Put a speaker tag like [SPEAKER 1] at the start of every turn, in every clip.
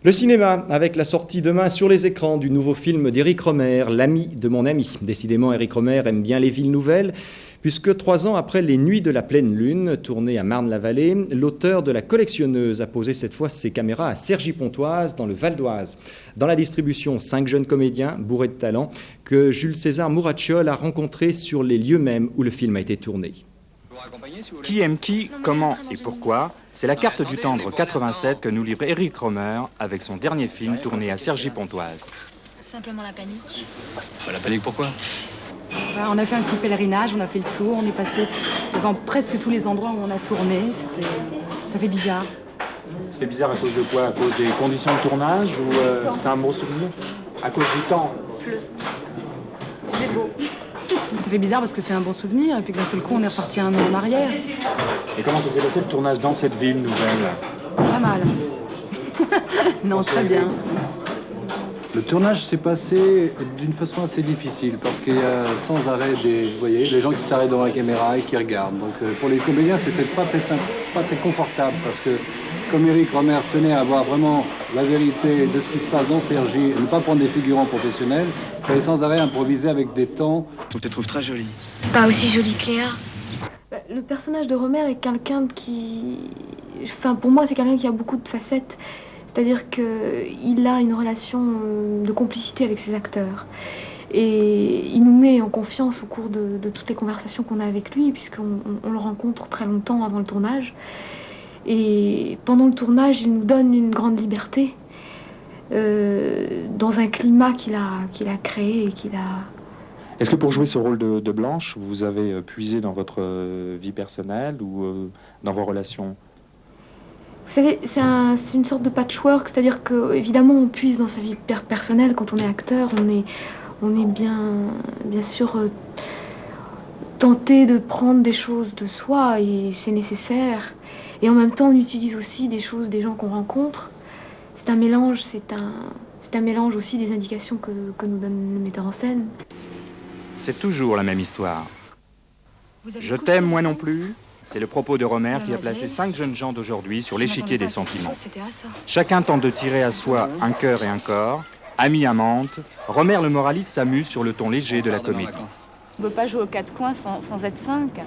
[SPEAKER 1] Le cinéma, avec la sortie demain sur les écrans du nouveau film d'Éric Rohmer, L'ami de mon ami. Décidément, Éric Rohmer aime bien les villes nouvelles, puisque 3 ans après Les Nuits de la pleine lune, tourné à Marne-la-Vallée, l'auteur de La collectionneuse a posé cette fois ses caméras à Cergy-Pontoise, dans le Val d'Oise. Dans la distribution, 5 jeunes comédiens, bourrés de talent, que Jules César Mourachol a rencontrés sur les lieux mêmes où le film a été tourné.
[SPEAKER 2] Qui aime qui, comment et pourquoi, c'est la carte du tendre 87 que nous livre Éric Rohmer avec son dernier film tourné à Cergy-Pontoise.
[SPEAKER 3] Simplement la panique.
[SPEAKER 4] La panique, pourquoi?
[SPEAKER 5] On a fait un petit pèlerinage, on a fait le tour, on est passé devant presque tous les endroits où on a tourné. Ça fait bizarre.
[SPEAKER 2] Ça fait bizarre à cause de quoi? À cause des conditions de tournage ou c'était un bon souvenir? À cause du temps?
[SPEAKER 5] C'est beau. Ça fait bizarre parce que c'est un bon souvenir et puis d'un seul coup on est reparti un an en arrière.
[SPEAKER 2] Et comment ça s'est passé le tournage dans cette ville nouvelle?
[SPEAKER 5] Pas mal. Non, très bien.
[SPEAKER 6] Le tournage s'est passé d'une façon assez difficile parce qu'il y a sans arrêt des gens qui s'arrêtent devant la caméra et qui regardent. Donc pour les comédiens, c'était pas très simple, pas très confortable parce que comme Éric Rohmer tenait à avoir vraiment la vérité de ce qui se passe dans Cergy et ne pas prendre des figurants professionnels, il fallait sans arrêt improviser avec des temps.
[SPEAKER 4] On te trouve très jolie.
[SPEAKER 3] Pas aussi jolie que Léa.
[SPEAKER 7] Le personnage de Rohmer est quelqu'un qui... Enfin, pour moi, c'est quelqu'un qui a beaucoup de facettes. C'est-à-dire qu'il a une relation de complicité avec ses acteurs. Et il nous met en confiance au cours de toutes les conversations qu'on a avec lui, puisqu'on le rencontre très longtemps avant le tournage. Et pendant le tournage, il nous donne une grande liberté dans un climat qu'il a créé et qu'il a...
[SPEAKER 2] Est-ce que pour jouer ce rôle de Blanche, vous avez puisé dans votre vie personnelle ou dans vos relations?
[SPEAKER 7] Vous savez, c'est une sorte de patchwork, c'est-à-dire qu'évidemment on puise dans sa vie personnelle quand on est acteur, on est bien sûr tenté de prendre des choses de soi et c'est nécessaire. Et en même temps on utilise aussi des choses des gens qu'on rencontre. C'est un mélange, c'est un mélange aussi des indications que nous donne le metteur en scène.
[SPEAKER 2] C'est toujours la même histoire. Je t'aime moi non plus. C'est le propos de Rohmer qui a placé 5 jeunes gens d'aujourd'hui sur l'échiquier des sentiments. Chacun tente de tirer à soi un cœur et un corps. Ami amante, Rohmer le moraliste s'amuse sur le ton léger de la comédie.
[SPEAKER 8] On ne peut pas jouer aux 4 coins sans être 5.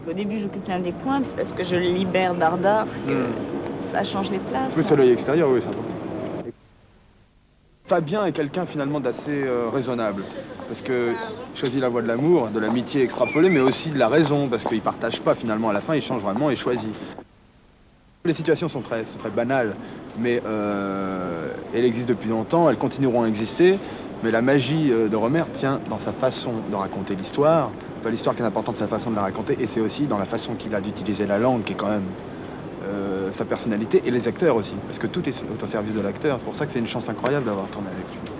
[SPEAKER 8] Au début, j'occupe l'un des coins, c'est parce que je libère Dardar que ça change les places.
[SPEAKER 9] Oui, c'est l'œil extérieur, oui, c'est important. Fabien est quelqu'un finalement d'assez raisonnable, parce qu'il choisit la voie de l'amour, de l'amitié extrapolée, mais aussi de la raison, parce qu'il ne partage pas finalement à la fin, il change vraiment et choisit. Les situations sont très banales, mais elles existent depuis longtemps, elles continueront à exister, mais la magie de Rohmer tient dans sa façon de raconter l'histoire. Pas l'histoire qui est importante, c'est la façon de la raconter, et c'est aussi dans la façon qu'il a d'utiliser la langue, qui est quand même sa personnalité, et les acteurs aussi, parce que tout est au service de l'acteur. C'est pour ça que c'est une chance incroyable d'avoir tourné avec lui.